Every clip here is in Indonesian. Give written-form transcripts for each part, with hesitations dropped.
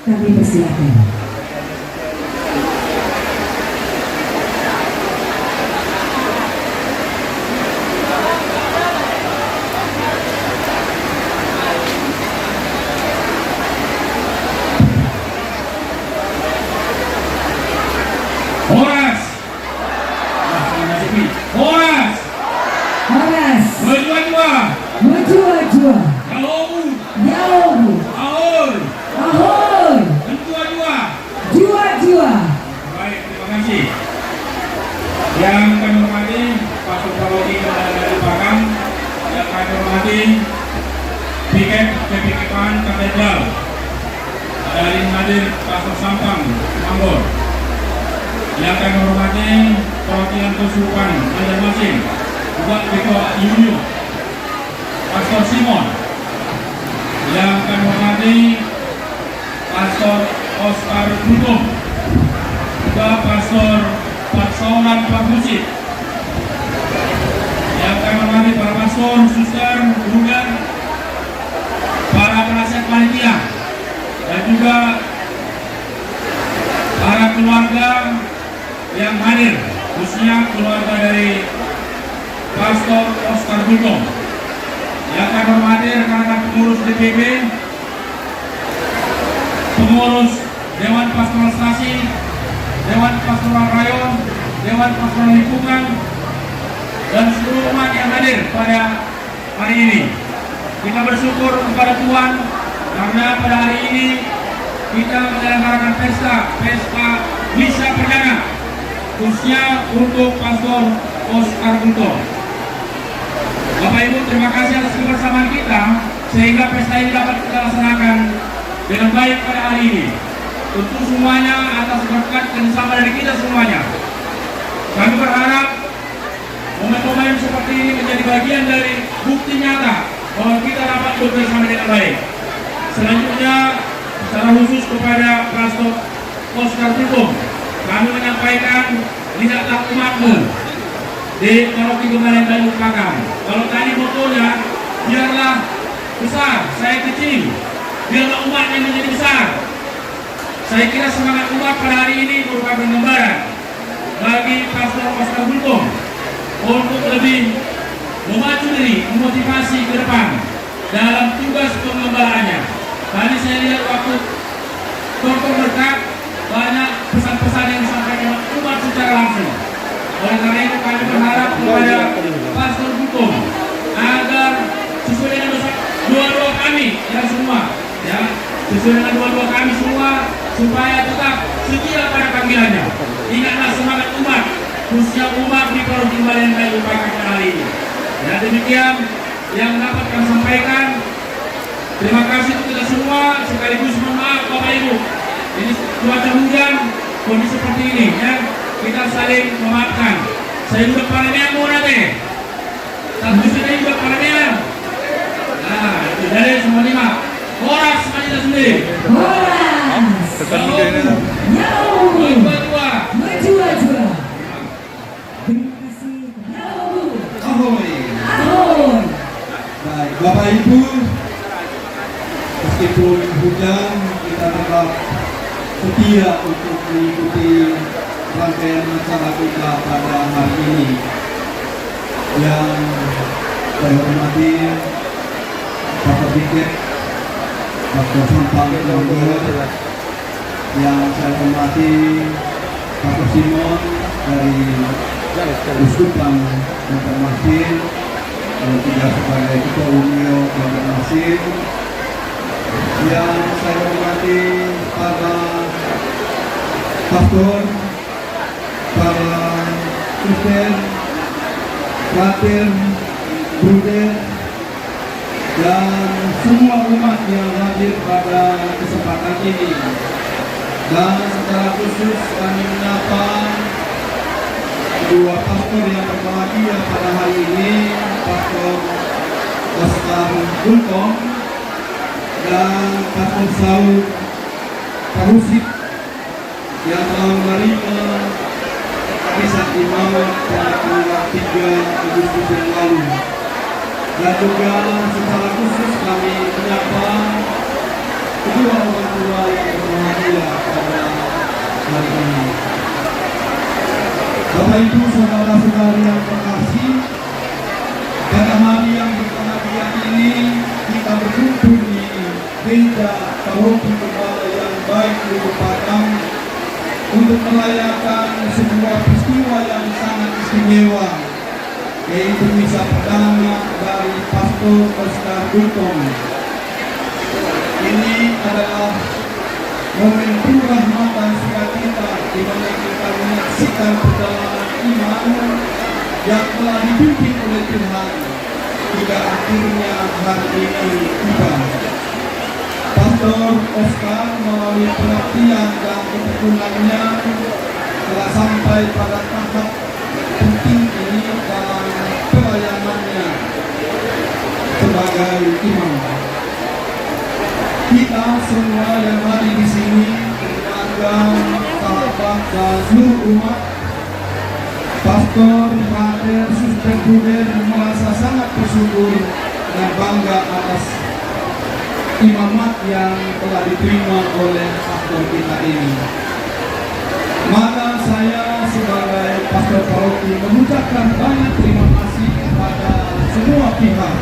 Kami persilakan. Horas. Horas. Horas. Berdua-dua. Berdua-dua. Jauh. Jauh. Ahor. Ahoy. Berdua-dua. Dua-dua. Baik, terima kasih. Yang kami hormati Pak Sulawesi dari Pakam, yang kami hormati Piket PPKPAN Katedral dari hadir Pastor Sampang Mambor, yang kami hormati perwakilan Kesurupan Banjarmasin, juga Ketua Yunyu Pastor Simon, yang kami hormati Pastor Oscar Dudung, juga Pastor Patsaunan Pak Musid, yang kami hormati para pastor, suster, guru, para penasihat panitia, dan juga para keluarga yang hadir, khususnya keluarga dari Pastor Oscar Dudung, yang kami hormati rekan-rekan pengurus DPB, pengurus Dewan Pastoral Stasi, Dewan Pastoral Rayon, Dewan Pastoral Lingkungan, dan seluruh umat yang hadir pada hari ini. Kita bersyukur kepada Tuhan karena pada hari ini kita menyelenggarakan pesta misa perdana khususnya untuk Pastor Oscar Dudung. Bapak Ibu, terima kasih atas kebersamaan kita sehingga pesta ini dapat kita laksanakan dengan baik pada hari ini. Tentu semuanya atas berkat kerjasama dari kita semuanya. Kami berharap momen-momen seperti ini menjadi bagian dari bukti nyata bahwa kita dapat bekerjasama dengan baik. Selanjutnya, secara khusus kepada Pastor Oscar Dudung, kami menyampaikan lidahlah umatmu di Paroki Gemalen Kayu Pakam. Kalau tadi motonya biarlah besar, saya kecil, biarlah umatnya menjadi besar. Saya kira semangat umat pada hari ini merupakan gambaran bagi Pastor Oscar Dudung untuk lebih memacu diri, memotivasi ke depan dalam tugas pengembalaannya. Tadi saya lihat waktu Dokter berkat banyak pesan-pesan yang disampaikan umat secara langsung. Oleh karena itu kami berharap kepada Pastor Dudung agar sesuai dengan doa-doa kami yang semua, ya, sesuai dengan doa-doa kami semua supaya tetap setia pada panggilannya. Ingatlah semangat umat, khususnya umat di Paroki Gemalen Kayu Pakam kali ini. Ya, demikian yang dapat kami sampaikan. Terima kasih untuk kita semua. Sekaligus mohon maaf Bapak Ibu. Ini cuaca hujan, kondisi seperti ini, ya. Kita saling memaafkan. Saya juga parlemen mau nanti. Satu sini juga parlemen. Nah, itu dari semua lima. Horas kita sendiri. Horas. Jauh. Berdua-dua. Berdua-dua. Terima kasih. Jauh. Ahoy. Ahoy. Baik, Bapak Ibu, meskipun hujan, kita tetap setia untuk mengikuti rangkaian acara kita pada hari ini. Yang saya hormati Bapak Piket, Pastor Sampang Mambor, yang saya hormati Pastor Simon dari Uskupan Banjarmasin, dan juga sebagai Ketua Unio Banjarmasin. Yang saya hormati para pastor, para suster, frater, bruder, dan semua umat yang hadir pada kesempatan ini. Dan secara khusus kami menyapa dua pastor yang berbahagia pada hari ini, Pastor Oscar Dudung dan Pastor Saud Parusit, yang telah menerima kisah imam pada tanggal 3 Agustus yang lalu. Dan juga secara khusus kami menyapa kedua orang tua yang berbahagia pada hari ini. Bapak Ibu, saudara-saudari yang terkasih, pada hari yang berbahagia ini kita berkumpul di gereja Paroki Gembala yang baik Ulu Patang untuk merayakan sebuah peristiwa yang sangat istimewa, yaitu misa perdana dari Pastor Oscar Gultom. Ini adalah momentum rahmatan sukacita di mana kita menyaksikan perjalanan iman yang telah dipimpin oleh Tuhan hingga akhirnya hari ini tiba. Pastor Oscar melalui pengabdian dan ketekunannya telah sampai pada tahap penting ini dalam pelayanannya sebagai imam. Kita semua yang hadir di sini, keluarga, sahabat, dan seluruh umat, pastor, pater, suster, bruder merasa sangat bersyukur dan bangga atas imamat yang telah diterima oleh pastor kita ini. Maka saya sebagai pastor paroki mengucapkan banyak terima kasih kepada semua pihak,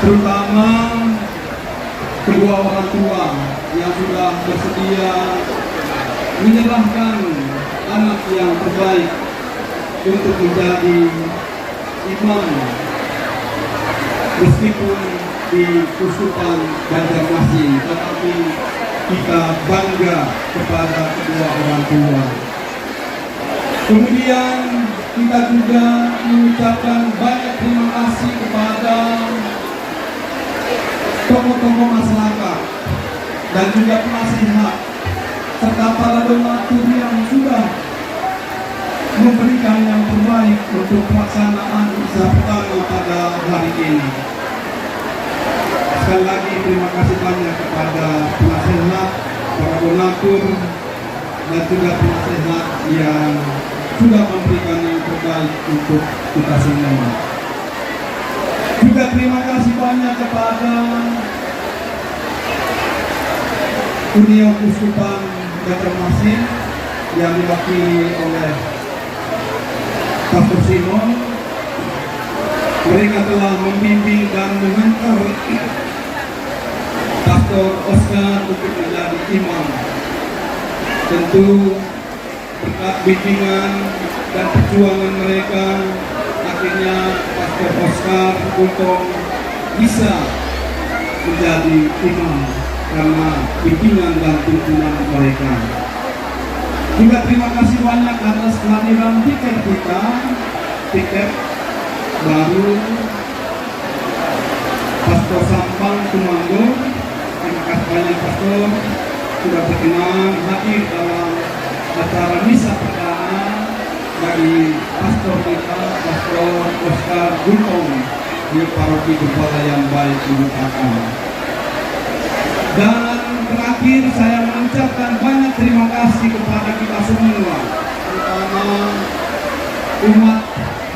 terutama kedua orang tua yang sudah bersedia menyerahkan anak yang terbaik untuk menjadi imam meskipun di Kuskupan Banjarmasin, tetapi kita bangga kepada kedua orang tua. Kemudian kita juga mengucapkan banyak terima kasih kepada tokoh-tokoh masyarakat dan juga penasihat serta para donatur yang sudah memberikan yang terbaik untuk pelaksanaan misa pertama pada hari ini. Sekali lagi terima kasih banyak kepada penasihat, para donatur dan juga penasihat yang sudah memberikan yang terbaik untuk kita semua. Juga terima kasih banyak kepada Union Kuskupan Banjarmasin yang diwakili oleh Pastor Simon. Mereka telah membimbing dan mengantar Pastor Oscar untuk menjadi imam. Tentu berkat bimbingan dan perjuangan mereka, akhirnya Pastor Oscar untuk bisa menjadi imam karena bimbingan dan tuntunan mereka. Juga terima kasih banyak atas kehadiran tiket baru Pastor Sampang Tumanggo. Terima kasih banyak Pastor sudah berkenan hadir dalam acara misa perdana dari Pastor kita, Pastor Oscar Gultom di Paroki Gembala yang baik Ulu Patang. Dan terakhir saya mengucapkan banyak terima kasih kepada kita semua, terutama umat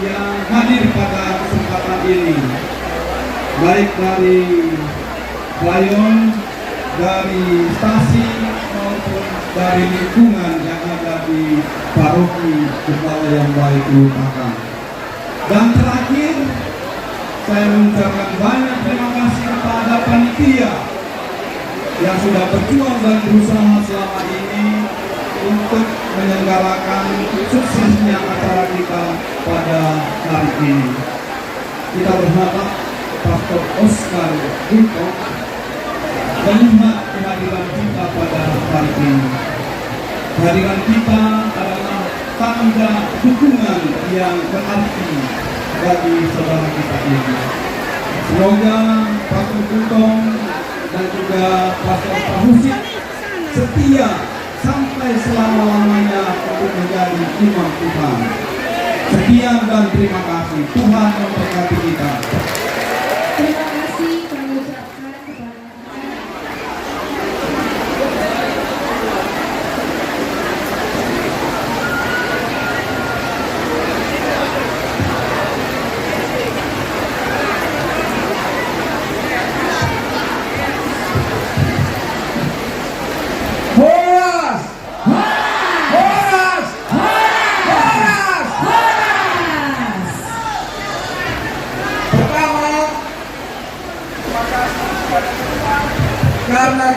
yang hadir pada kesempatan ini, baik dari Bayon, dari stasi maupun dari lingkungan yang ada di Paroki Gembala yang baik Ulu Patang. Dan terakhir saya mengucapkan banyak terima kasih kepada panitia yang sudah berjuang dan berusaha selama ini untuk menyelenggarakan suksesnya acara kita pada hari ini. Kita berharap Pastor Oscar Gultom melihat kehadiran kita pada hari ini. Kehadiran kita adalah tanda dukungan yang berarti bagi saudara kita ini. Semoga Pastor Gultom dan juga Pastor Pahusit setia sampai selama-lamanya untuk menjadi imam Tuhan. Sekian dan terima kasih. Tuhan memberkati kita. Terima kasih kami ucapkan kepada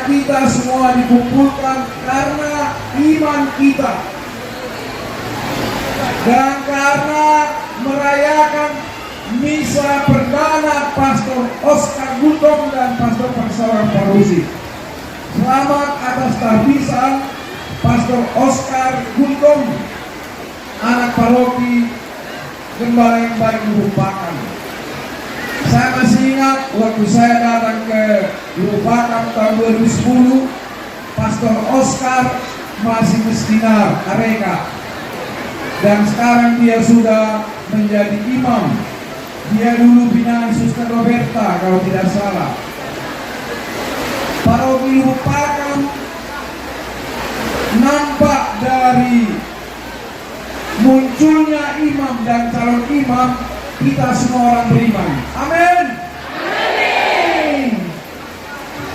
kita semua dikumpulkan karena iman kita dan karena merayakan misa perdana Pastor Oscar Gutong dan Pastor Perseorangan Parusi. Selamat atas tahbisan Pastor Oscar Gutong, anak paroki Gembala yang baik Lubuk Pakam. Saya masih ingat waktu saya datang ke Lubuk Pakam tahun 2010, Pastor Oscar masih miskinar Areka, dan sekarang dia sudah menjadi imam. Dia dulu binaan Suster Roberta kalau tidak salah. Paroki Lubuk Pakam nampak dari munculnya imam dan calon imam, kita semua orang beriman. Amin. Amin.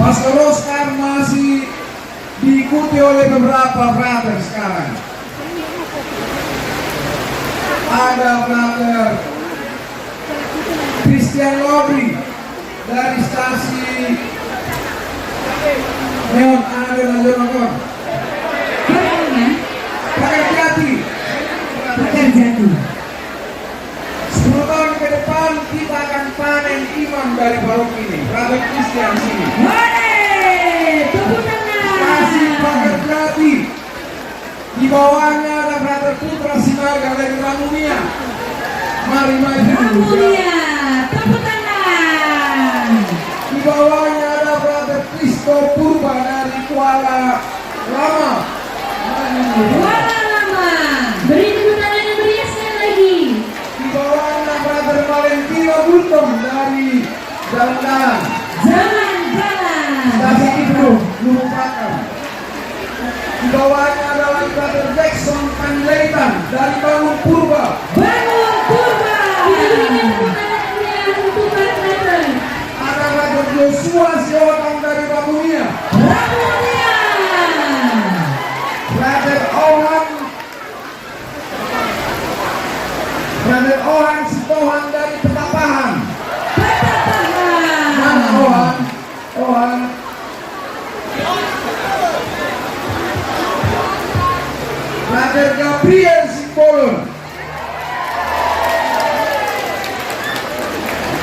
Pastor Oscar masih diikuti oleh beberapa brother sekarang. Ada brother Christian Lobby dari stasi Neon ada Nasional. Pakai Jati. 10 tahun ke depan kita akan panen imam dari paroki ini. Brother Christian sini. Tepuk tangan. Masih pakai Jati. Di bawahnya ada Brother Putra Sinarga dari Ramunia. Mari maju. Ramunia. Tepuk tangan. Di bawahnya ada Brother Kristo Purba dari Kuala Lama. Kuala Lama. Beri tepuk tangan yang meriah sekali lagi. Di bawahnya Brother Valentino Gutong dari Jalan-Jalan. Jalan-jalan. Stasi itu Lubuk Pakam. Di bawahnya ada lagi Brother Jackson Panjaitan dari Bangun Purba. Bangun Purba. Kita berikan tepuk tangan yang meriah untuk brother. Ada Brother Joshua Siotang dari Ramunia. Ramunia. Brother Ohan Sitohan dari Petapahan. Mana Ohan? Ohan. Brother Gabriel Simbolon.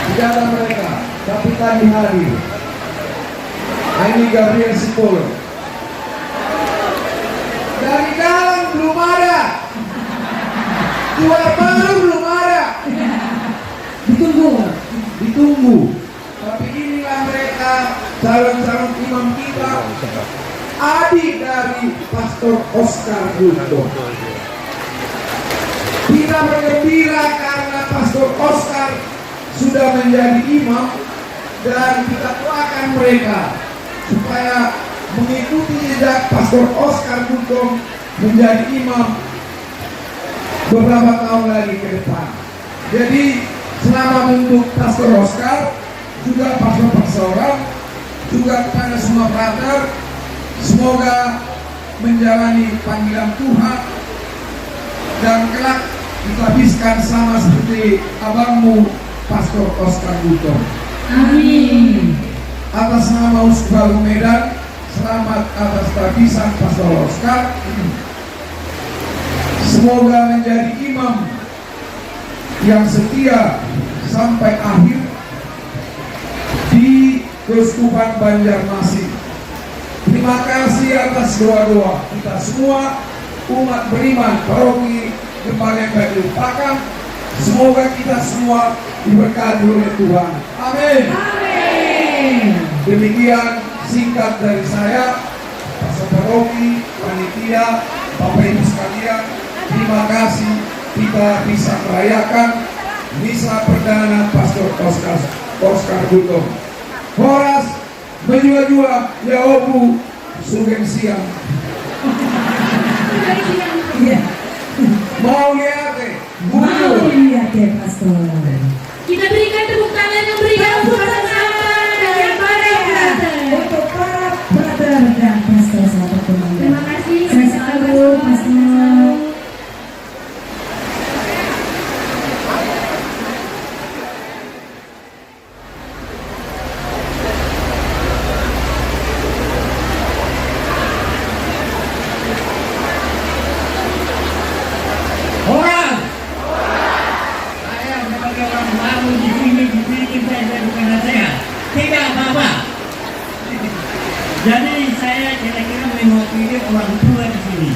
Tidak ada mereka, tapi tadi hadir. Nah, ini Gabriel Simbolon. Dari dalam belum ada. Luar baru belum ada. Ditunggu. Tapi inilah mereka calon-calon imam kita, adik dari Pastor Oscar Gutong. Kita bergembira karena Pastor Oscar sudah menjadi imam, dan kita doakan mereka supaya mengikuti jejak Pastor Oscar Gutong menjadi imam beberapa tahun lagi ke depan. Jadi selamat untuk Pastor Oscar, juga Pastor Perseorangan, juga kepada semua brother, semoga menjalani panggilan Tuhan dan kelak dihabiskan sama seperti abangmu Pastor Oscar Gutong. Amin. Atas nama Uskup Agung Medan, selamat atas tahbisan Pastor Oscar. Semoga menjadi imam yang setia sampai akhir di Keuskupan Banjarmasin. Terima kasih atas doa-doa kita semua, umat beriman paroki Gembala Lubuk Pakam. Semoga kita semua diberkati oleh Tuhan. Amin. Amin. Demikian singkat dari saya, Pastor Paroki, panitia, Bapak Ibu sekalian. Terima kasih kita bisa merayakan misa perdana Pastor Oscar Gutong. Horas menjua-jua ya obu sugeng siang. Mau lihat Mau lihat ya Pastor. Kita berikan tepuk tangan yang meriah untuk Untuk para brother dan Pastor sahabat teman. Terima kasih. Saya sekali Pastor. Jadi saya kira-kira mewakili orang tua di sini.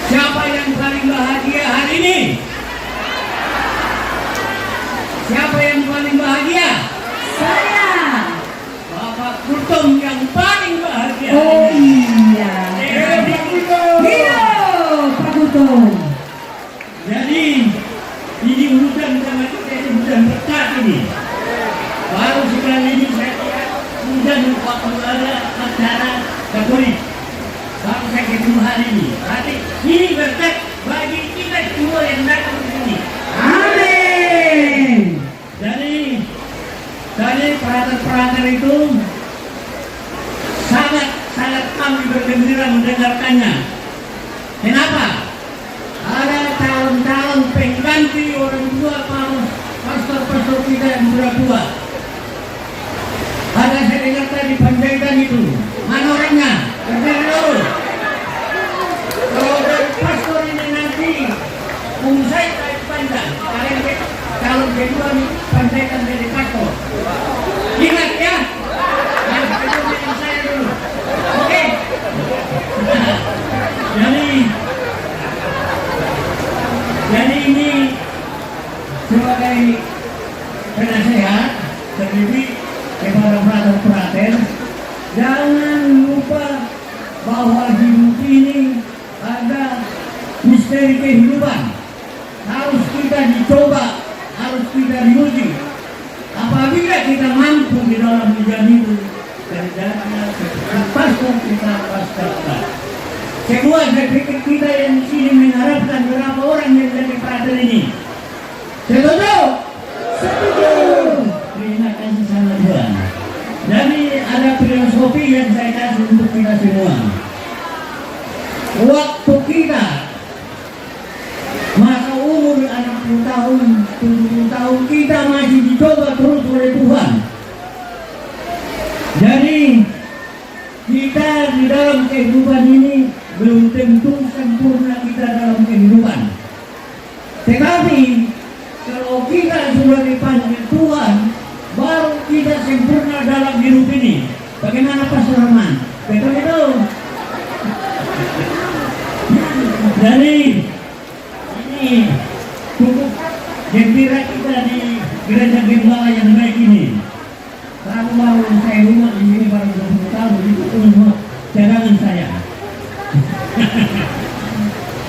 Siapa yang paling bahagia hari ini? Siapa yang paling bahagia? Saya. Bapak Kutum yang paling bahagia. Oh iya. Hidup Pak Kutum. Jadi ini hujan sama kita ini hujan berkah ini. Baru sekali ini saya lihat hujan waktu ada acara Katolik. Baru saya ketemu hari ini. Tapi ini berkat bagi kita semua yang datang ke sini. Amin. Jadi perater-perater itu sangat kami bergembira mendengarkannya. Kenapa? Ada tahun-tahun pengganti orang tua pastor-pastor kita yang sudah tua. Ada saya dengar tadi Panjaitan itu. Mana orangnya? Berdiri dulu. Kalau dari pastor ini nanti usai tarik panjang. Calon kedua nih Panjaitan dari pastor. Ingat ya. Yang kedua yang saya dulu. Oke. Jadi ini sebagai penasehat terdidik kepada perater-perater, jangan lupa bahwa hidup ini ada misteri kehidupan. Harus kita dicoba, harus kita diuji. Apabila kita mampu di dalam ujian itu, terjadinya pastor kita pastor. Kedua, saya pikir kita yang di sini mengharapkan berapa orang yang jadi perater ini. Setuju? Setuju. Terima kasih sama Tuhan. Jadi ada filosofi yang saya kasih untuk kita semua. Waktu kita masa umur 60 tahun, 70 tahun kita masih dicoba terus oleh Tuhan. Jadi kita di dalam kehidupan ini belum tentu sempurna kita dalam kehidupan. Tetapi kalau kita sudah dipanggil Tuhan, baru kita sempurna dalam hidup ini. Bagaimana Pastor Rahman? Betul itu. Jadi ini cukup gembira kita di gereja gembala yang baik ini. Kalau baru saya rumah di sini baru 20 tahun, itu umur cadangan saya.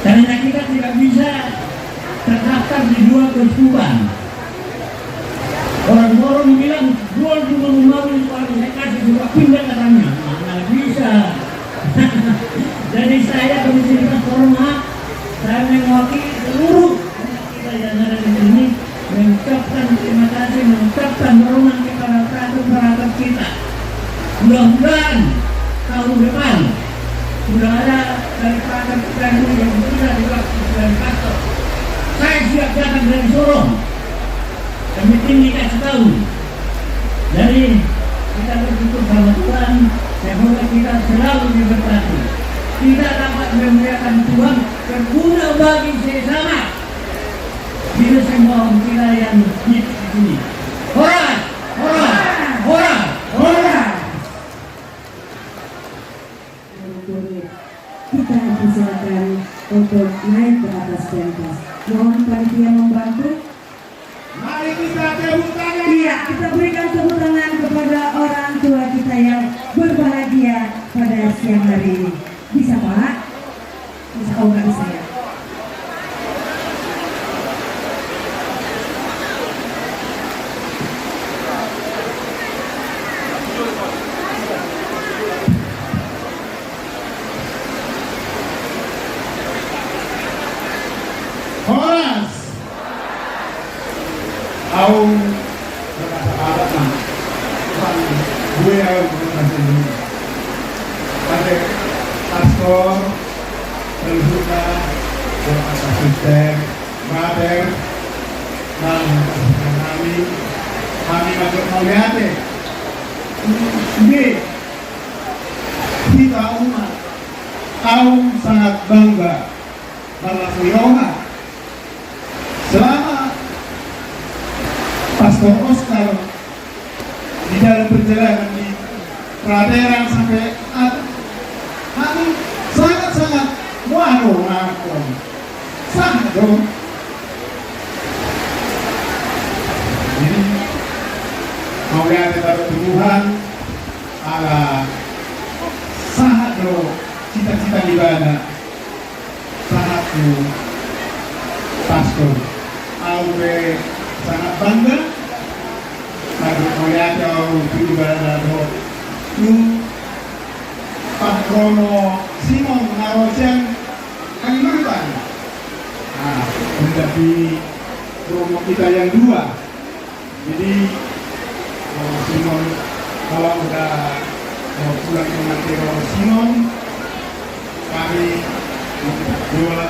Karena kita tidak bisa terdaftar di dua keuskupan. Orang-orang bilang jual rumah baru saya kasih juga pindah katanya. Mana bisa. Jadi saya komisi Pastorma, saya mewakili seluruh kita yang ada di sini mengucapkan terima kasih, mengucapkan dorongan kepada perater-perater kita. Mudah-mudahan tahun depan sudah ada dari perater-perater yang sudah diwakili dari pastor. Saya siap datang dari Sorong. Kami tinggi kasih tahu. Jadi kita bersyukur sama Tuhan. Semoga kita selalu diberkati. Kita dapat memuliakan Tuhan berguna bagi sesama. Bila semua kita yang hidup di sini. Horas, horas, horas, horas. Kita dipersilakan untuk naik ke atas pentas. Mohon panitia membantu. Mari kita tepuk tangan. Iya, kita berikan tepuk tangan kepada orang tua kita yang berbahagia pada siang hari ini. Bisa Pak? Bisa, oh nggak bisa ya? Horas. Aku berkata-kata gue yang berkasih dulu. Ada pastor, terbuka, berkata suster, brother, dan kami masuk melihat ini kita umat kaum sangat bangga karena Yohan selama Pastor Oscar di dalam perjalanan di pelajaran sampai kami sangat-sangat waduh aku sangat dong. Jadi mau lihat Tuhan ala sangat dong cita-cita di mana sangat dong pastor awe sangat bangga lagu melihat di mana dong lu Patrono Simon Narosen Kalimantan. Nah, menjadi promo kita yang dua. Jadi Simon kalau udah mau pulang ke Mantero Simon, kami dua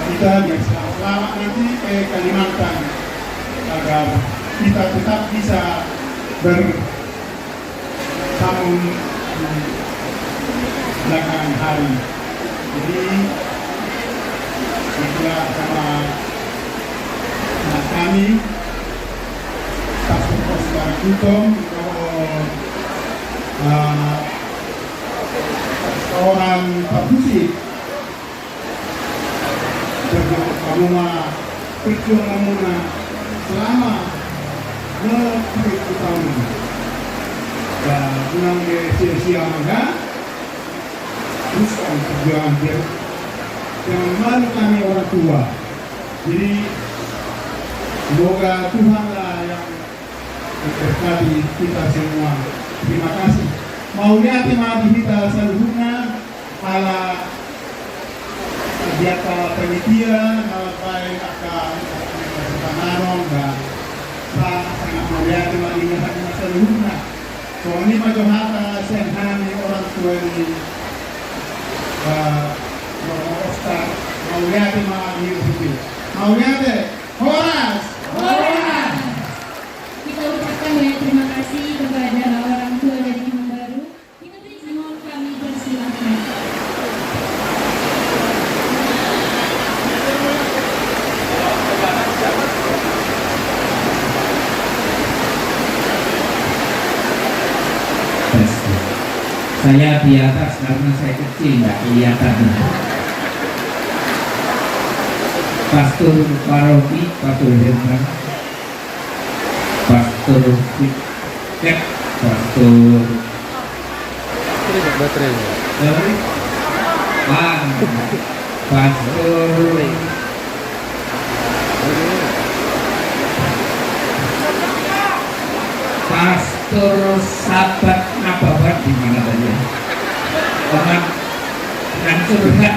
kita yang selamat nanti ke Kalimantan agar kita tetap bisa bersambung belakangan hari. Jadi setelah sama kami Pastor Oscar Kutom seorang musik berjuang perjuangan selama 20 tahun dan menang di sia-sia maka teruskan perjuangan dia jangan malu kami orang tua. Jadi semoga Tuhanlah yang memberkati kita semua. Terima kasih. Mau lihat mati kita seluruhnya ala kegiatan penelitian baik akan Naron dan sangat melihat melihat seluruhnya. Soalnya Pak Johata senhani orang tua ini Oscar mau lihat mati itu. Mau lihat Horas. Kita ucapkan banyak terima kasih kepada orang tua dari Imam Baru. Kita beri mohon kami persilahkan. Saya di atas karena saya kecil nggak kelihatan. Pastor Paroki, Pastor Hendra, Pastor Fikret, Pastor Pastor Sahabat Nabawan di mana tadi? Orang yang curhat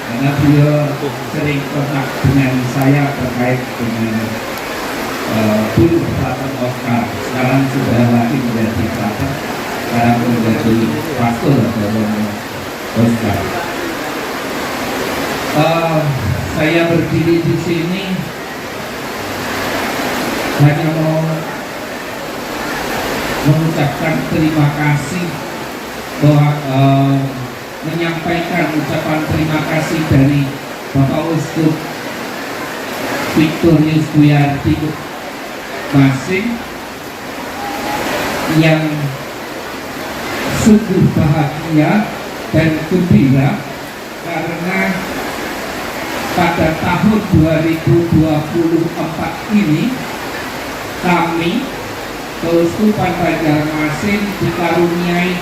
karena beliau sering kontak dengan saya terkait dengan dulu Pastor Oscar, sekarang sudah lagi menjadi pastor, sekarang menjadi pastor dalam Oscar. Saya berdiri di sini hanya mau mengucapkan terima kasih bahwa menyampaikan ucapan terima kasih dari Bapak Uskup Victorius Duyardi Masing yang sungguh bahagia dan gembira karena pada tahun 2024 ini kami Keuskupan Banjarmasin dikaruniai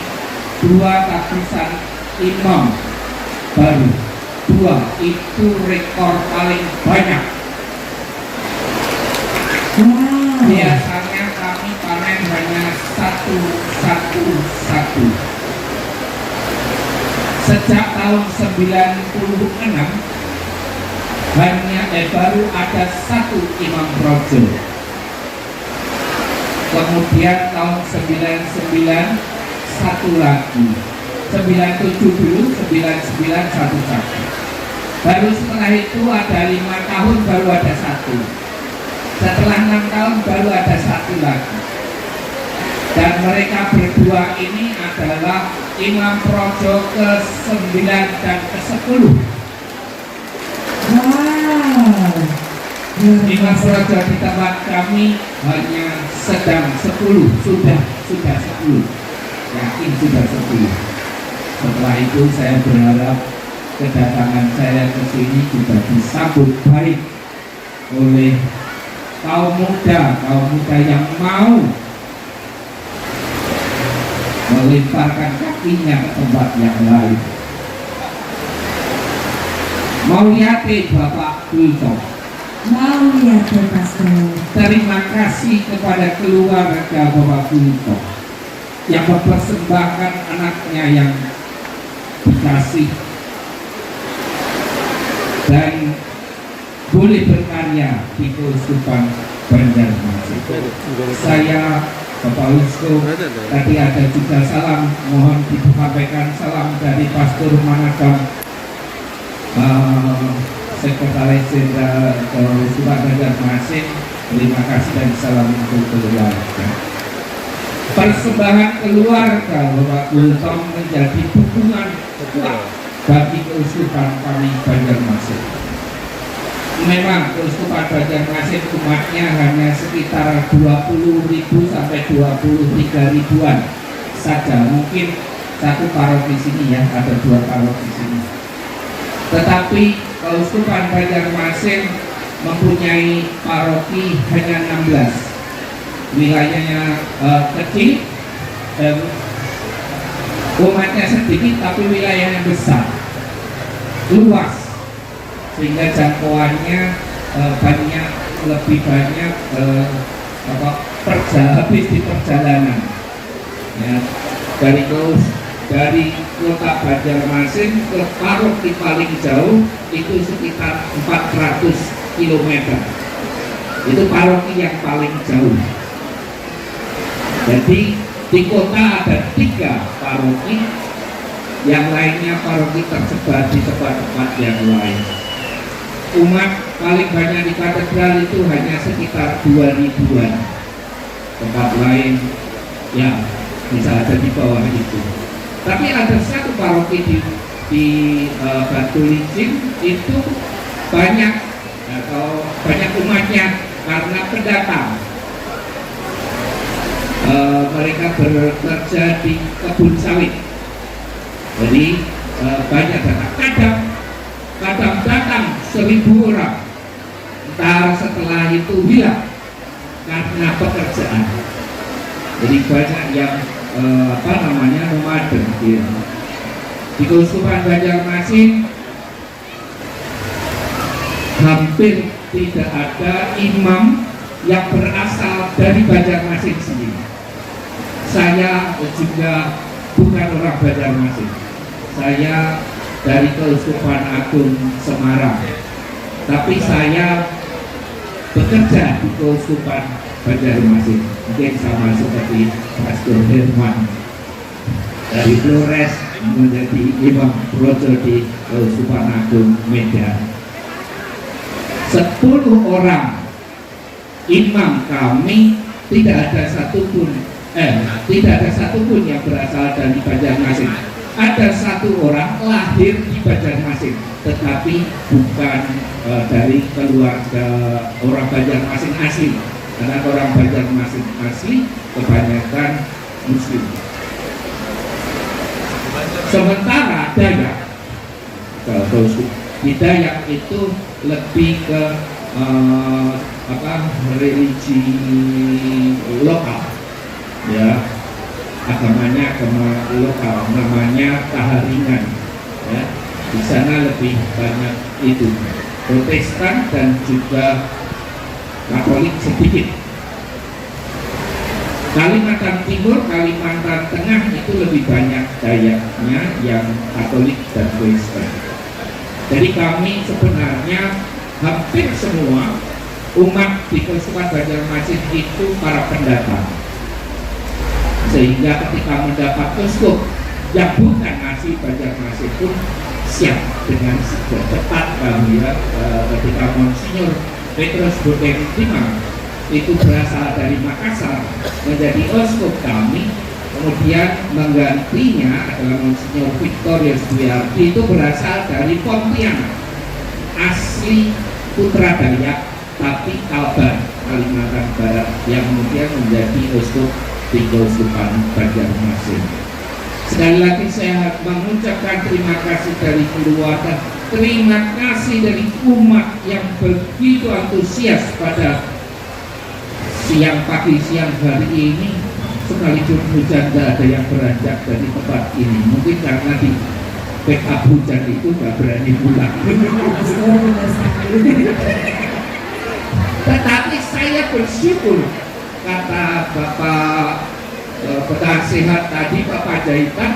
2 takusan imam baru. 2 itu rekor paling banyak. Biasanya kami panen hanya 1. Sejak tahun 96 baru ada 1 imam projo. Kemudian tahun 99 1 lagi, 97 dulu, 99 1. Baru setelah itu ada 5 tahun baru ada 1. Setelah 6 tahun baru ada 1 lagi. Dan mereka berdua ini adalah imam projo ke-9 dan ke-10. Wow, Imam Praja di tempat kami hanya sedang 10, sudah 10, yakin sudah 10. Setelah itu saya berharap kedatangan saya ke sini juga disambut baik oleh kaum muda yang mau melemparkan kakinya ke tempat yang lain. Mau lihat Bapak Kulto. Mau lihat Pastor. Terima kasih kepada keluarga Bapak Kulto yang mempersembahkan anaknya yang dikasih dan boleh berkarya di Keuskupan Banjarmasin. Saya Bapak Uskup, tadi ada juga salam, mohon disampaikan salam dari Pastor Managam, Sekretaris Jenderal Keuskupan Banjarmasin. Terima kasih dan salam untuk keluarga. Persembahan keluarga Bapak Kultom menjadi dukungan kuat bagi Keuskupan kami Banjarmasin. Memang Keuskupan Banjarmasin umatnya hanya sekitar 20.000 sampai 23 ribuan saja. Mungkin satu paroki sini ya, ada 2 paroki sini. Tetapi Keuskupan Banjarmasin mempunyai paroki hanya 16. Wilayahnya kecil dan umatnya sedikit, tapi wilayahnya besar, luas, sehingga jangkauannya lebih banyak habis di perjalanan ya, dari kota Banjarmasin ke paroki paling jauh itu sekitar 400 km. Itu paroki yang paling jauh. Jadi di kota ada 3 paroki, yang lainnya paroki tersebar di tempat-tempat yang lain. Umat paling banyak di katedral itu hanya sekitar 2.000-an. Tempat lain ya bisa ada di bawah itu. Tapi ada satu paroki di Batu Licin itu banyak umatnya karena pendatang. Mereka bekerja di kebun sawit, jadi banyak datang. Kadang datang 1.000 orang, entar setelah itu hilang karena pekerjaan. Jadi banyak yang nomaden ya. Di Keuskupan Banjarmasin hampir tidak ada imam yang berasal dari Banjarmasin sendiri. Saya juga bukan orang Banjarmasin. Saya dari Keuskupan Agung Semarang. Tapi saya bekerja di Keuskupan Banjarmasin. Mungkin sama seperti Pastor Herman dari Flores menjadi Imam Projo di Keuskupan Agung Medan. 10 orang imam kami tidak ada satupun yang berasal dari Banjarmasin. Ada 1 orang lahir di Banjarmasin, tetapi bukan dari keluarga orang Banjarmasin asli. Karena orang Banjarmasin asli kebanyakan Muslim. Sementara Dayak, di Dayak itu lebih ke religi lokal, ya, agamanya agama lokal, namanya Kaharingan, ya. Di sana lebih banyak itu Protestan dan juga Katolik sedikit. Kalimantan Timur, Kalimantan Tengah itu lebih banyak Dayaknya yang Katolik dan Kristen. Jadi kami sebenarnya hampir semua umat di Keuskupan Banjarmasin itu para pendatang. Sehingga ketika mendapat uskup yang bukan asli Banjarmasin pun siap dengan cepat kami ya, ketika Monsinyur Petrus Bodeng Timang itu berasal dari Makassar menjadi uskup kami, kemudian menggantinya adalah Monsinyur Victorius Duyardi, itu berasal dari Pontianak, asli putra Dayak tapi Kalbar Kalimantan Barat yang kemudian menjadi uskup di Keuskupan Banjarmasin. Sekali lagi saya mengucapkan terima kasih dari keluarga, terima kasih dari umat yang begitu antusias pada siang pagi siang hari ini. Sekalipun hujan tidak ada yang beranjak dari tempat ini, mungkin karena di backup hujan itu nggak berani pulang. Tetapi saya bersyukur, kata Bapak Penasehat tadi, Pak Panjaitan,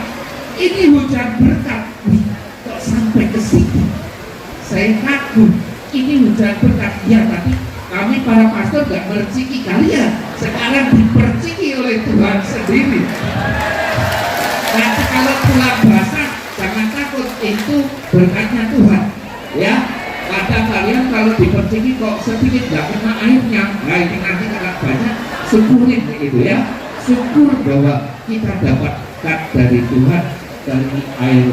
ini hujan berkat. Wih, kok sampai ke situ? Saya kagum, ini hujan berkat. Ya, tapi kami para pastor nggak merciki kalian, sekarang diperciki oleh Tuhan sendiri. Nanti kalau pulang basah, jangan takut, itu berkatnya Tuhan. Ya, kata kalian kalau diperciki kok sedikit nggak kena airnya, nah ini nanti kena banyak, syukurin gitu ya. Syukur bahwa kita dapatkan dari Tuhan dari air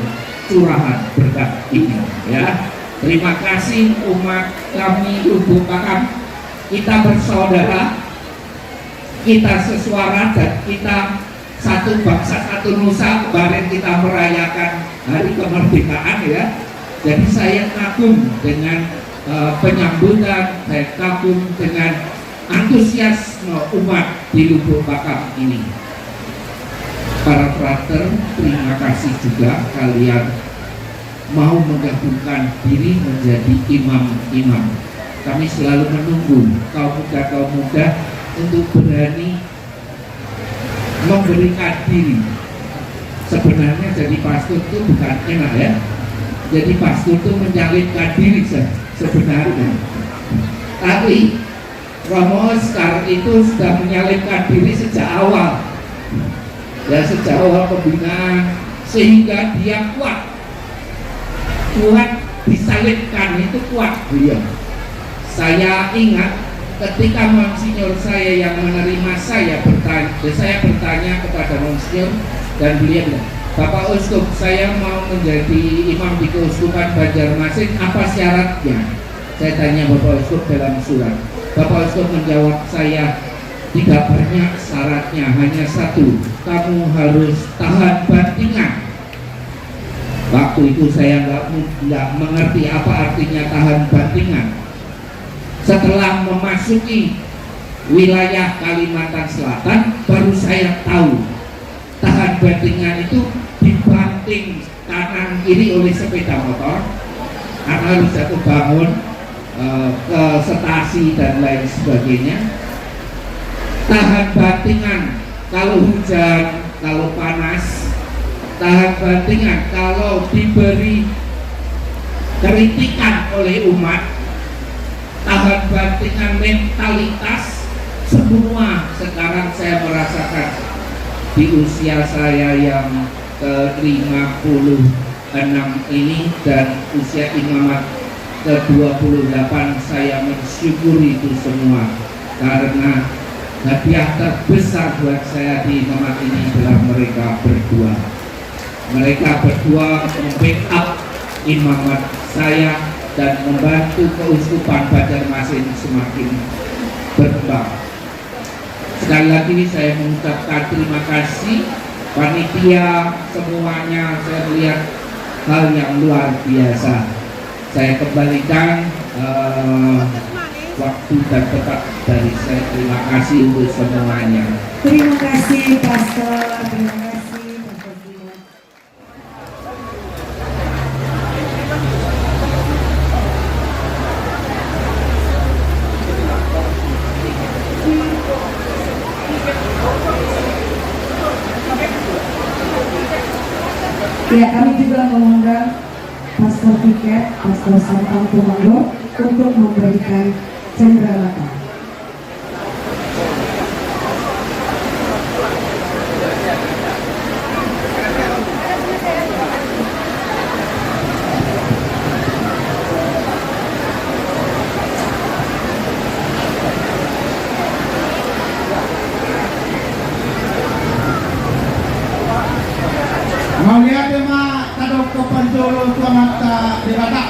curahan berkat ini. Ya, terima kasih umat kami Lubuk Pakam. Kita bersaudara, kita sesuara, dan kita satu bangsa satu nusa. Kemarin kita merayakan hari kemerdekaan ya. Jadi saya kagum dengan penyambutan, saya kagum dengan antusiasme umat di Lubuk Pakam ini. Para frater, terima kasih juga kalian mau menggabungkan diri menjadi imam-imam. Kami selalu menunggu kaum muda untuk berani memberikan diri. Sebenarnya jadi pastor itu bukan enak ya. Jadi pastor itu menyalibkan diri sebenarnya. Tapi Romo Oscar itu sudah menyalibkan diri sejak awal. Ya, sejak awal pembinaan, sehingga dia kuat. Tuhan disalibkan itu kuat beliau. Saya ingat ketika Monsinyur saya yang menerima saya bertanya kepada Monsinyur, dan beliau bilang, Bapak Uskup, saya mau menjadi imam di Keuskupan Banjarmasin, apa syaratnya? Saya tanya Bapak Uskup dalam surat. Bapak Uskup menjawab saya, tidak banyak syaratnya, hanya satu, kamu harus tahan bantingan. Waktu itu saya nggak mengerti apa artinya tahan bantingan. Setelah memasuki wilayah Kalimantan Selatan, baru saya tahu tahan bantingan itu dibanting kanan kiri oleh sepeda motor karena harus jatuh bangun ke stasi dan lain sebagainya. Tahan bantingan kalau hujan, kalau panas. Tahan bantingan kalau diberi kritikan oleh umat. Tahan bantingan mentalitas. Semua sekarang saya merasakan di usia saya yang ke-56 ini dan usia imamat ke-28, saya mensyukuri itu semua, karena hadiah terbesar buat saya di imamat ini adalah mereka berdua. Mereka berdua membackup imamat saya dan membantu Keuskupan Banjarmasin semakin berkembang. Sekali lagi saya mengucapkan terima kasih panitia semuanya. Saya melihat hal yang luar biasa. Saya kembalikan waktu dan tempat dari saya. Terima kasih untuk semuanya. Terima kasih Pastor, terima kasih Pastor Simon. Ya, kami juga mengundang Pastor Tiket, Pastor Santang Tumanggo untuk memberikan cenderamata. Maulia tema kadok kopanjolo tuamata debata.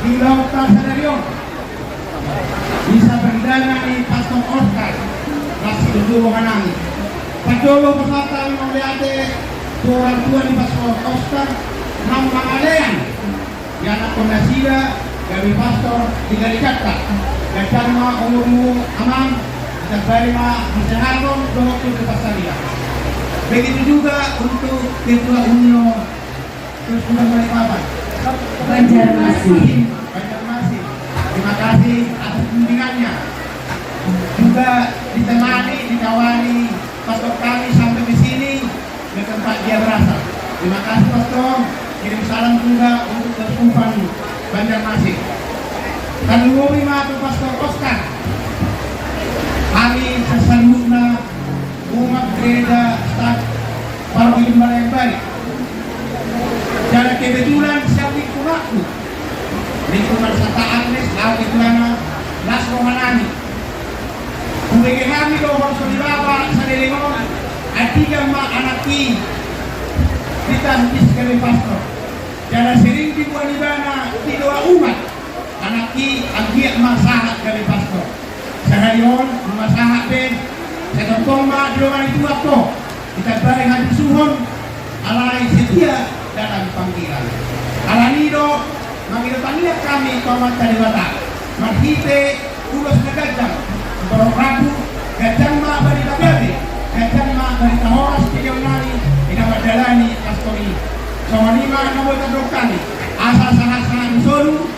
Hilau tak sadarion. perdana ni Pastor Oscar masih berdua menang. Padolo peserta yang melihat orang tua ni Pastor Oscar nama Mangalean yang anak kondasida dari Pastor tiga dikata dan sama umurmu aman dan terima kesehatan dokter di Pasaria. Begitu juga untuk Ketua Unio terus sudah Balikpapan Banjarmasin. Banjarmasin. Terima kasih atas bimbingannya. Juga ditemani, dikawani pastor kami sampai di sini ke tempat dia berasal. Terima kasih pastor. Kirim salam juga untuk Keuskupan Banjarmasin. Dan lumima atau Pastor Oscar. Kami sesungguhnya umat gereja staf paroki Gembala yang baik. Dan kebetulan siap lingkunganku lingkungan Santa Agnes laut Itlana Las Romanani kubege kami do harus dibawa sa delingon at tiga anak kita habis kami pastor jana sering dibuat di mana tiga umat anak ang giyak masahat kami pastor sa ngayon masahat din sa tongtongma diluman itu ako kita bareng hati suhon alay setia dalam panggilan. Alanido, mangilotania kami pamat kaliwata. Marhite, ulos na gajang. Borong rabu, gajang ma bari bagari. Gajang ma bari tahoras, tigaw nani, inamadalani, pastori. Sawanima, naboy kadrokani. Asa-asa ni Solu.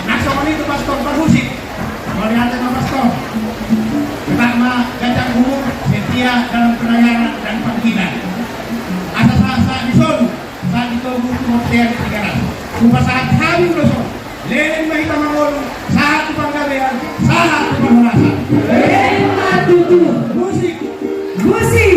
Naksawan itu pastor Parhusik. Malihatid na pastor. Ketama, gajang umur, setia dalam penayangan dan panggilan. Asa-asa ni Solu. Saat itu butuh hotel di Garas. Rupa saat kami berdoa, lelen mahita mangol, saat panggabean, saat pangulasan. Lelen matutu. Musik. Musik.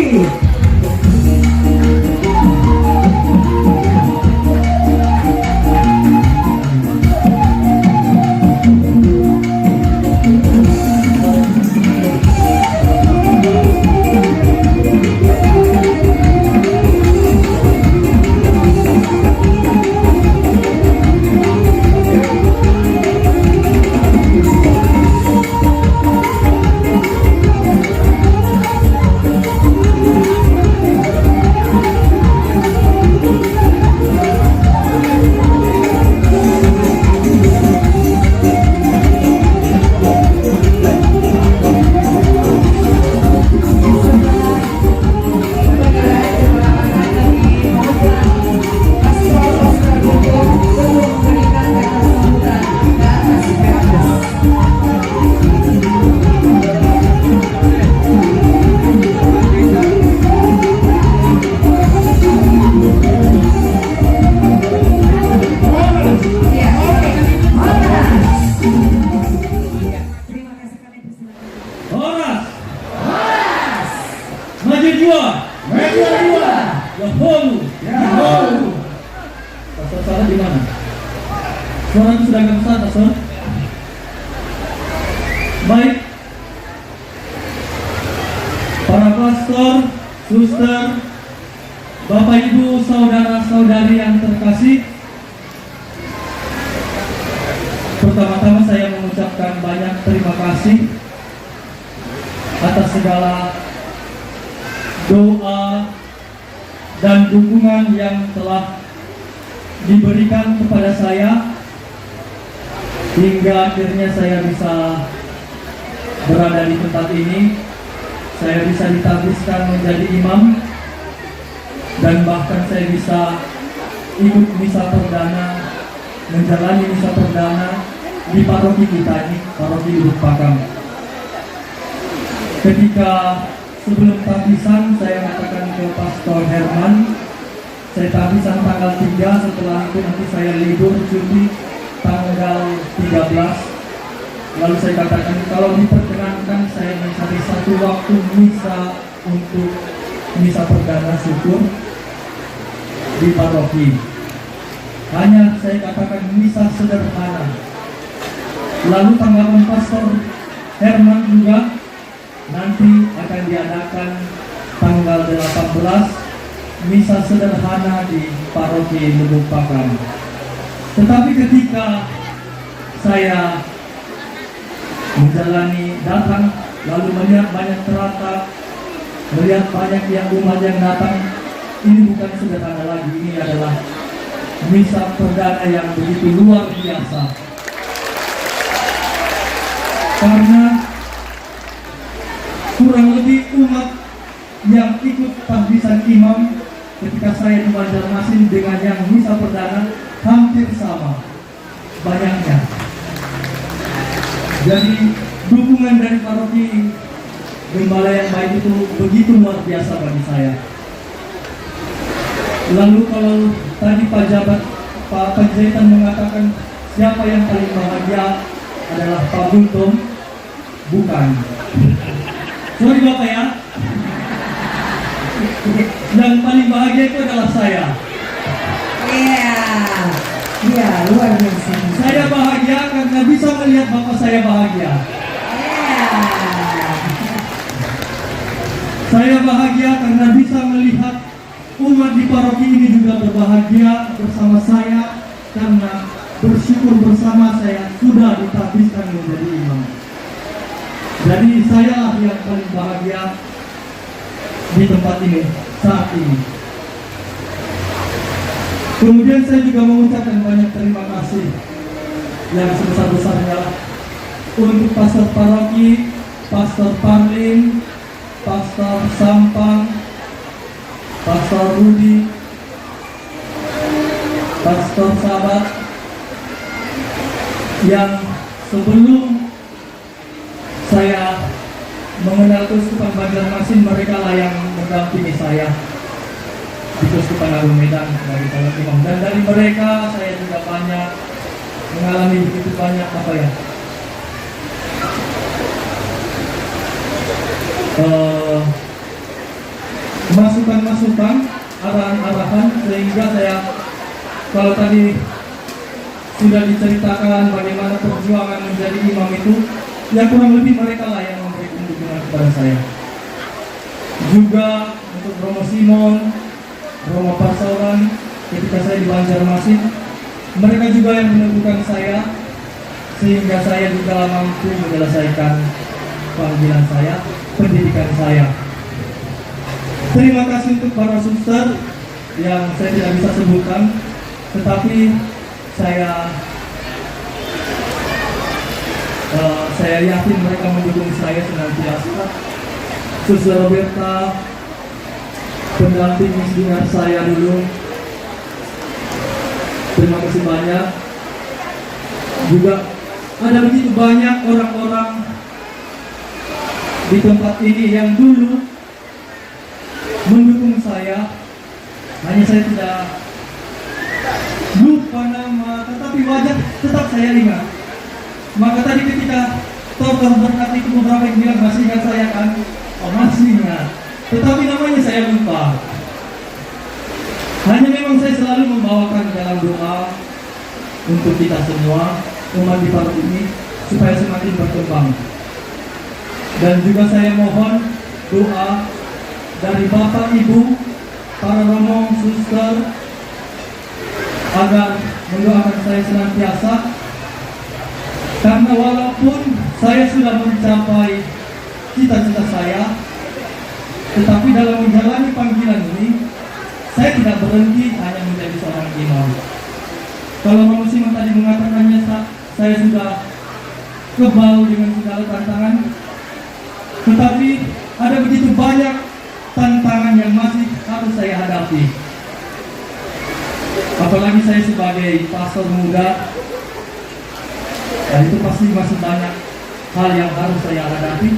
Suara itu sudah agak besar, Pastor. Baik, para pastor, suster, Bapak Ibu, saudara-saudari yang terkasih, pertama-tama saya mengucapkan banyak terima kasih atas segala doa dan dukungan yang telah diberikan kepada saya hingga akhirnya saya bisa berada di tempat ini. Saya bisa ditabiskan menjadi imam dan bahkan saya bisa ikut misa perdana, menjalani misa perdana di paroki kita ini, paroki Lubuk Pakam. Ketika sebelum tabisan saya katakan ke Pastor Herman, saya tabisan tanggal 3, setelah itu nanti saya libur cuti tanggal 13. Lalu saya katakan kalau diperkenankan saya mencari satu waktu misa untuk misa perdana syukur di paroki. Hanya saya katakan misa sederhana. Lalu tanggapan Pastor Herman juga nanti akan diadakan tanggal 18 misa sederhana di paroki Lubuk Pakam. Tetapi ketika saya menjalani datang, lalu melihat banyak terata, melihat banyak yang umat yang datang. Ini bukan sederhana lagi, ini adalah misa perdana yang begitu luar biasa. Karena kurang lebih umat yang ikut tahbisan imam ketika saya di Banjarmasin dengan yang misa perdana hampir sama banyaknya. Jadi dukungan dari paroki Gembala yang baik itu begitu luar biasa bagi saya. Lalu kalau tadi Pak Panjaitan mengatakan siapa yang paling bahagia adalah Pak Buntung, bukan. Sorry Bapak ya. Yang paling bahagia itu adalah saya. Iya, iya luar biasa. Saya bahagia karena bisa melihat Bapak saya bahagia. Iya. Saya bahagia karena bisa melihat umat di paroki ini juga berbahagia bersama saya karena bersyukur bersama saya sudah ditahbiskan menjadi imam. Jadi saya yang paling bahagia di tempat ini saat ini. Kemudian saya juga mengucapkan banyak terima kasih yang sebesar-besarnya untuk pastor paroki, pastor Parlin, pastor Sampang, pastor Rudi, pastor Sabat, yang sebelum saya mengenal Keuskupan Banjarmasin, mereka lah yang mendampingi saya di Keuskupan Agung Medan dari calon imam. Dan dari mereka saya juga banyak mengalami begitu banyak masukan-masukan, arahan-arahan, sehingga saya, kalau tadi sudah diceritakan bagaimana perjuangan menjadi imam itu, ya kurang lebih mereka lah yang memberikan dukungan kepada saya. Juga untuk Romo Simon, Romo Parsauran, ketika saya di Banjarmasin, mereka juga yang menentukan saya, sehingga saya juga mampu menyelesaikan panggilan saya, pendidikan saya. Terima kasih untuk para suster yang saya tidak bisa sebutkan, tetapi saya yakin mereka mendukung saya senantiasa. Suster Roberta, pendamping misdinar saya dulu, terima kasih banyak. Juga ada begitu banyak orang-orang di tempat ini yang dulu mendukung saya, hanya saya tidak lupa nama, tetapi wajah tetap saya ingat. Maka tadi ketika Tortor berkata itu beberapa yang bilang masih ingat saya kan? Oh masih ingat, tetapi namanya saya lupa. Hanya memang saya selalu membawakan dalam doa untuk kita semua umat di paroki ini supaya semakin berkembang. Dan juga saya mohon doa dari Bapak Ibu, para romo, suster, agar mendoakan saya senantiasa, karena walaupun saya sudah mencapai cita-cita saya, tetapi dalam menjalani panggilan ini saya tidak berhenti hanya menjadi seorang imam. Kalau Romo Simon tadi mengatakannya, saya sudah kebal dengan segala tantangan, tetapi ada begitu banyak tantangan yang masih harus saya hadapi. Apalagi saya sebagai pastor muda, dan itu pasti masih banyak hal yang harus saya hadapi.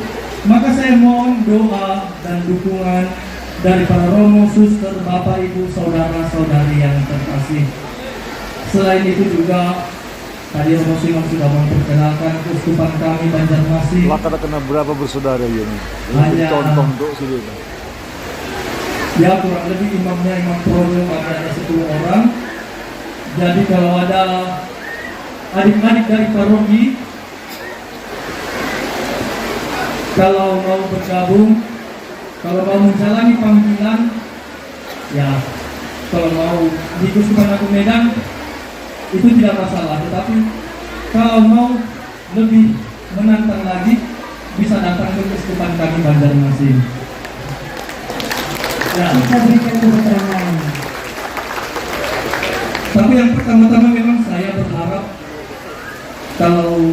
Maka saya mohon doa dan dukungan dari para romo, suster, bapak, ibu, saudara, saudari yang terkasih. Selain itu juga tadi Romo Simon sudah memperkenalkan keuskupan kami Banjarmasin. Lakar kena berapa bersaudara ini? Hanya contoh untuk sini. Ya kurang lebih imamnya imam projo ada 10 orang. Jadi kalau ada adik-adik dari paroki, kalau mau bergabung, kalau mau menjalani panggilan, ya kalau mau di Keuskupan Agung Medan itu tidak masalah. Tetapi kalau mau lebih menantang lagi bisa datang ke keuskupan kami Banjarmasin. Ya. Kita berikan keterangan. Tapi yang pertama-tama memang saya berharap kalau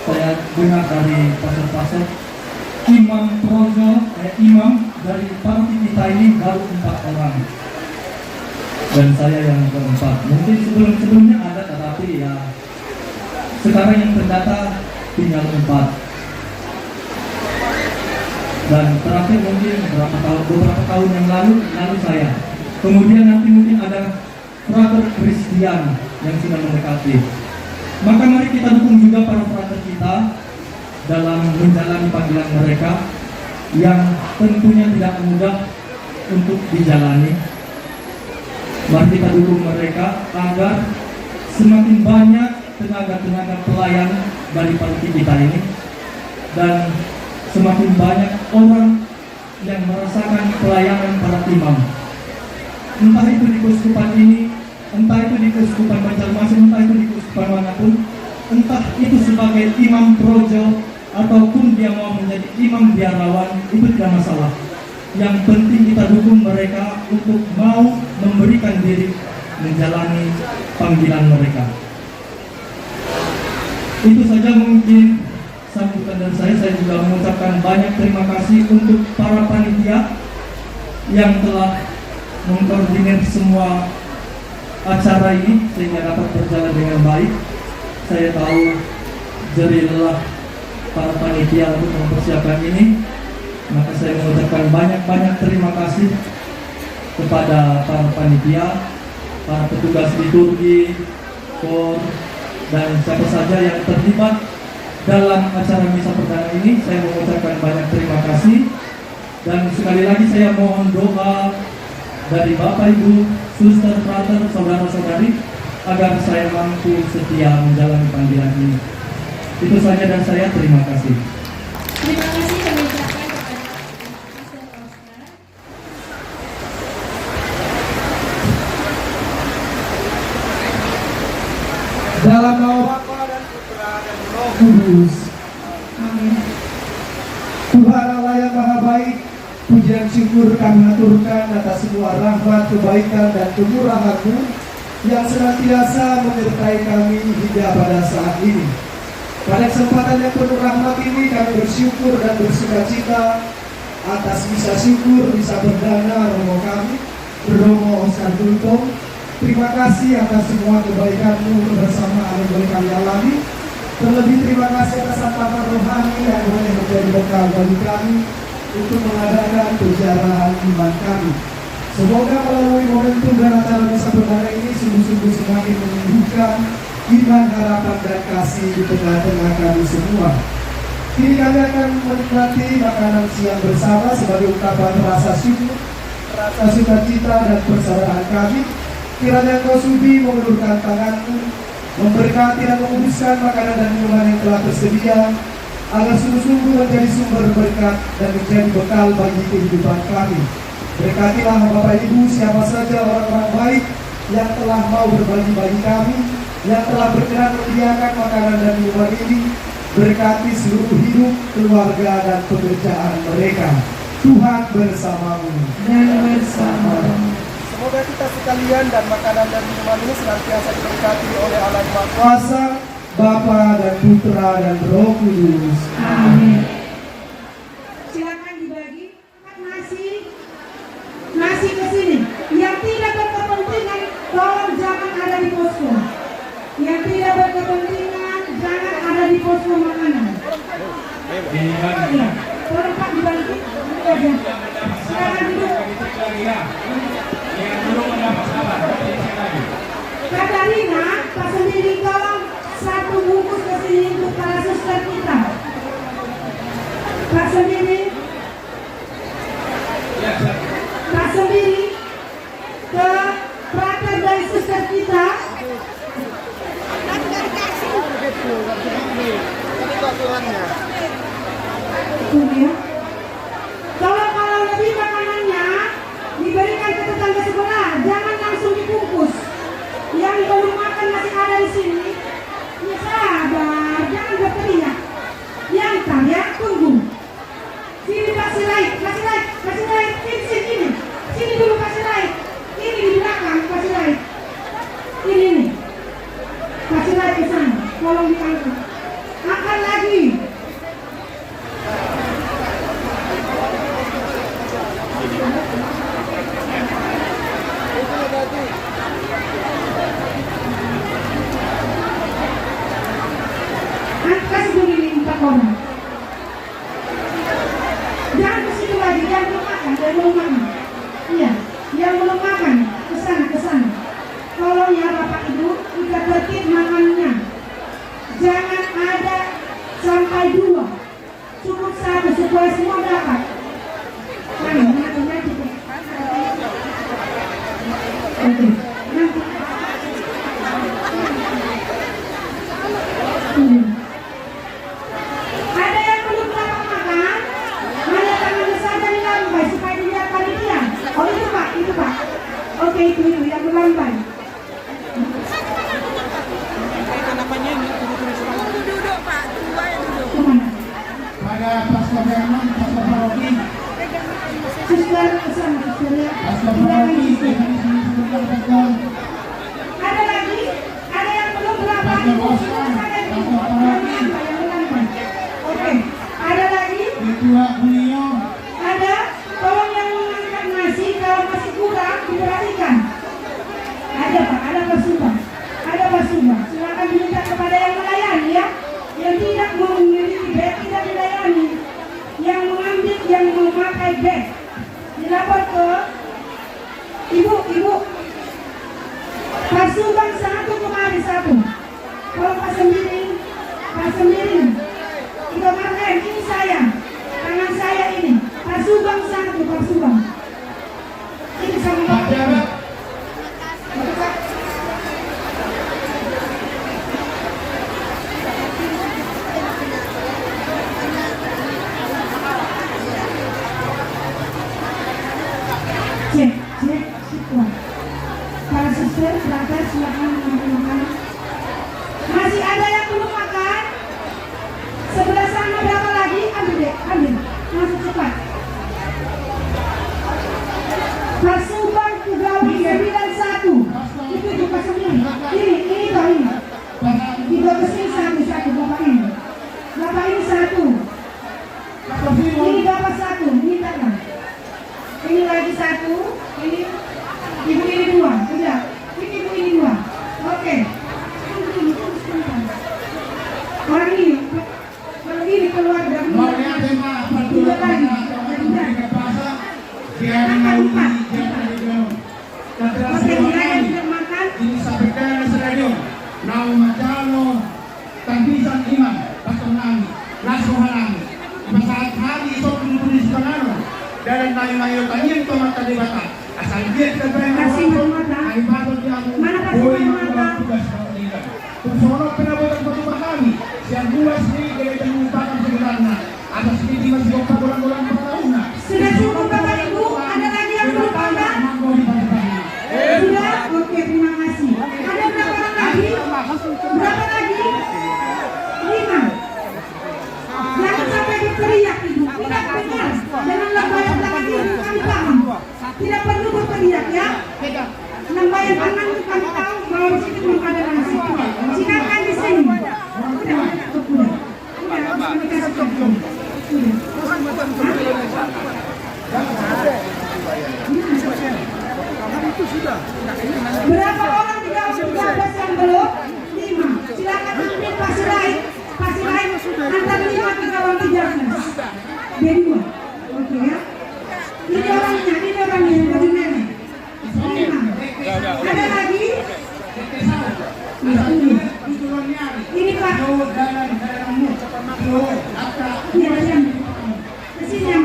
saya dengar dari pastor-pastor, imam projo, imam dari parti kita ini baru 4 orang. Dan saya yang keempat. Mungkin sebelumnya ada, tetapi ya sekarang yang terdata tinggal 4. Dan terakhir mungkin beberapa tahun yang lalu saya. Kemudian nanti mungkin ada frater Kristian yang sudah mendekati. Maka mari kita dukung juga para frater kita dalam menjalani panggilan mereka yang tentunya tidak mudah untuk dijalani. Mari kita dukung mereka agar semakin banyak tenaga-tenaga pelayan dari parti kita ini dan semakin banyak orang yang merasakan pelayanan para imam. Entah itu di keuskupan ini, entah itu di keuskupan Banjarmasin, entah itu di keuskupan manapun, entah itu sebagai imam projo ataupun dia mau menjadi imam biarawan, itu tidak masalah. Yang penting kita dukung mereka untuk mau memberikan diri menjalani panggilan mereka. Itu saja mungkin sambutan dari saya juga mengucapkan banyak terima kasih untuk para panitia yang telah mengkoordinir semua acara ini sehingga dapat berjalan dengan baik. Saya tahu jerih lelah para panitia untuk mempersiapkan ini, maka saya mengucapkan banyak terima kasih kepada para panitia, para petugas liturgi, kor, dan siapa saja yang terlibat dalam acara misa perdana ini. Saya mengucapkan banyak terima kasih dan sekali lagi saya mohon doa dari Bapak Ibu, suster, frater, saudara-saudari agar saya mampu setia menjalani panggilan ini. Itu saja dan saya terima kasih. Terima kasih kami ucapkan kepada Pastor Oscar. Dalam nama Bapa dan Putra dan Roh Kudus. Amin. Tuhan Allah yang Maha Baik, pujian syukur kami aturkan atas semua rahmat, kebaikan dan kemurahan-Mu yang senantiasa menyertai kami hingga pada saat ini. Pada kesempatan yang penuh rahmat ini kami bersyukur dan bersukacita atas misa syukur, misa perdana Romo kami, Romo Oscar Gultom. Terima kasih atas semua kebaikan-Mu kebersamaan yang boleh kami alami. Terlebih terima kasih atas santapan rohani yang boleh menjadi bekal bagi kami untuk mengadakan perjalanan iman kami. Semoga melalui momentum dan acara misa perdana ini sungguh-sungguh semakin menumbuhkan iman, harapan, dan kasih di tengah-tengah kami semua. Kini kami akan menikmati makanan siang bersama sebagai ungkapan rasa syukur, rasa sukacita dan persaudaraan kami. Kiranya Engkau sudi mengulurkan tangan-Mu, memberkati dan menguduskan makanan dan minuman yang telah tersedia, agar sungguh-sungguh menjadi sumber berkat dan menjadi bekal bagi kehidupan kami. Berkatilah Bapak Ibu, siapa saja orang-orang baik yang telah mau berbagi bagi kami, yang telah berkenan menyediakan makanan dan minuman ini. Berkati seluruh hidup, keluarga dan pekerjaan mereka. Tuhan bersamamu Dan bersama. Semoga kita sekalian dan makanan dan minuman ini senantiasa diberkati oleh Allah yang Maha Kuasa, Bapa dan Putra dan Roh Kudus. Amin. Silakan dibagi nasi ke sini. Yang tidak berkepentingan tolong jangan ada di posko. Yang tidak berkepentingan jangan ada di posko makanan. Ya, tolong Pak dibagi. Aja. Silakan duduk. Yang belum ada masalah, lagi. Katarina, Pak sendiri tolong 1 bungkus ke sini untuk para suster kita. Pak sendiri. Pak sendiri ke frater dari suster kita. Itu dia. Kalau lebih makanannya diberikan ke tetangga sebelah, jangan langsung dibungkus. Yang belum makan masih ada di sini, ya sabar, jangan berteriak. Kasih dulu ini 4 orang. Jangan ke situ lagi, yang belum makan, yang belum makan. Iya, yang belum makan, ke sana. Tolong ya Bapak Ibu, kita tertib makannya. Jangan ada sampai 2. Cukup 1 supaya semua dapat. Mana cukup. Oke, nanti. Ada yang belum dapat makan? Mana tangan saja di lantai supaya dilihat panitia. Oh itu Pak. Oke itu yang berlantai. Duduk Pak, dua yang duduk. Kemana? Pada Pasca Berman, Pasca Paroki, Suster kesana, suster ya. Pasca Paroki, Ada lagi? Ada yang belum berapa? Oke. Ada lagi? Ketua Beliau, Ada? Tolong yang mengangkat nasi kalau masih kurang diperhatikan. Ada Pak, ada Pak Subah. Silakan diminta kepada yang melayani ya. Yang tidak memiliki beg tidak dilayani. Yang mengambil, yang memakai beg dilapor ke Ibu. Pak Subang 1 kemari 1. Kalau Pak Sembiring. Itu Marlen, ini saya. Tangan saya ini. Pak Subang 1, Pak Subang. Ini sama Pak Pak. Jarod, Cek. Kuat. Para suster, brother, silakan makan. Masih ada yang belum makan? Sebelah sana berapa lagi? Ambil. Masuk cepat. Pak Subang pegawai 91. Itu Pak Sembiring. Ini toh ini. Tiga kesini satu Bapak ini. Bapak ini 1. Ini Bapak 1. Minta kan? Ini lagi 1. Ini Ibu ini 2. Sudah. Ini Ibu ini 2. Oke. Orang ini. Kalau ini keluar dari Maria Tema, Pantura Pana, Pantura Kapasa, Kiara Naudi, Kiara Naudi, Kadrasi Wakai, ini Sabekana Seragam, Nau Majalo, Tampisan Iman, Patonami, Naso Halami, Masaat Hari, Sopun di Sepanano, dan Mayo Tanyin Tomat Kadibata, asal dia terbaik ay batot yang boy tugas Manila. Tumsono penabutan petugas kami, siang buas ni gaya mengumpulkan sebenarnya atas ini masih bulan-bulan pertahunnya. Sudah cukup Bapak Ibu? Ada lagi yang belum tambah? Sudah? Oke, terima kasih. Ada berapa orang lagi? Berapa lagi? 5. Jangan sampai berteriak Ibu. Tidak benar. Jangan lambayan tangan Ibu, kami paham. Tidak perlu berteriak ya. Lambayan tangan kami tahu bahwa di situ belum ada nasi. Silakan di sini. Udah. Berapa orang tidak bertugas yang belum? 5. Silakan ambil pasir lain. Antar 5 ke kawan 13. B2. Oke ya. Ini orangnya yang baju merah. 5. Ada lagi? Ini Pak. Iya, yang kesini yang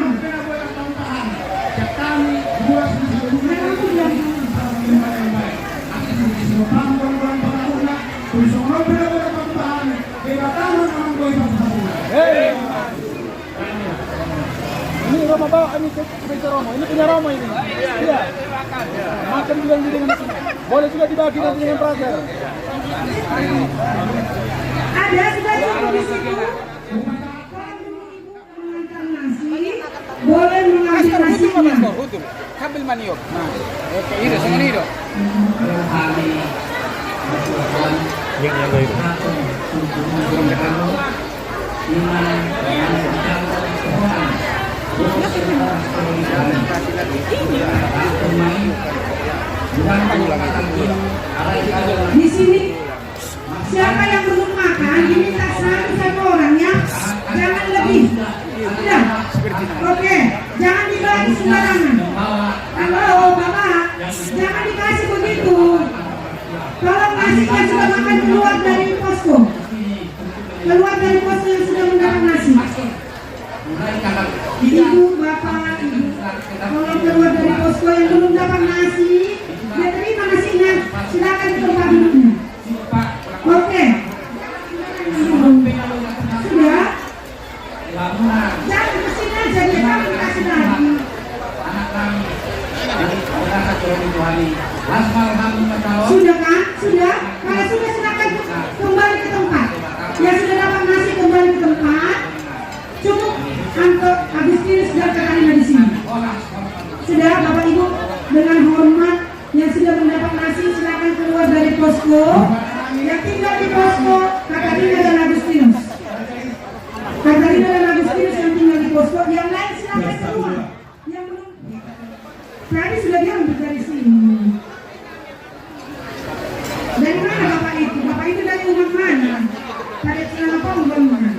Ini Romo bawa, ini ke Romo, ini punya Romo ini. Iya. Makan juga di dengan sini. Boleh juga dibagi nanti dengan prager. ada sudah cukup di situ. Kalau ibu mengantar nasi, boleh mengambil nasinya. Kabel maniok. Nah, oke, itu sama itu. Kami berdoa Yang itu. iman dan Tuhan. Doa serta solidaritas. Di sini siapa yang belum makan diminta 100 orang ya, jangan lebih. Sudah, oke, jangan dibagi sembarangan. Halo bapak, jangan dikasih begitu. Tolong nasinya sudah makan keluar dari posko, keluar dari posko yang sudah mendapat nasi. Ibu, bapak, ibu, tolong keluar dari posko yang belum dapat nasi. Dia terima nasinya, silakan ke tempat duduknya. Oke. Sudah? Jangan kesini aja, dia kamu kasih lagi. Sudah kan? Sudah? Kalau sudah silakan kembali ke tempat. Yang sudah dapat nasi kembali ke tempat. Cukup untuk Agustinus dan Katarina di sini. Sudah, Bapak Ibu, dengan hormat yang sudah mendapat nasi silakan keluar dari posko. Yang tinggal di posko Katarina dan Agustinus. Katarina dan Agustinus yang tinggal di posko. Yang lain silakan keluar. Yang belum. Tadi sudah diambil dari sini. Dari mana Bapak itu? Bapak itu dari rumah mana? Dari celana panggung mana?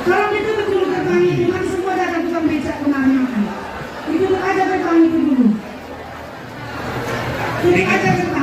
Kalau ditutup dulu gerbang itu, nanti semua datang tukang becak kemana-mana. Ditutup aja gerbang itu dulu. Tutup aja gerbang.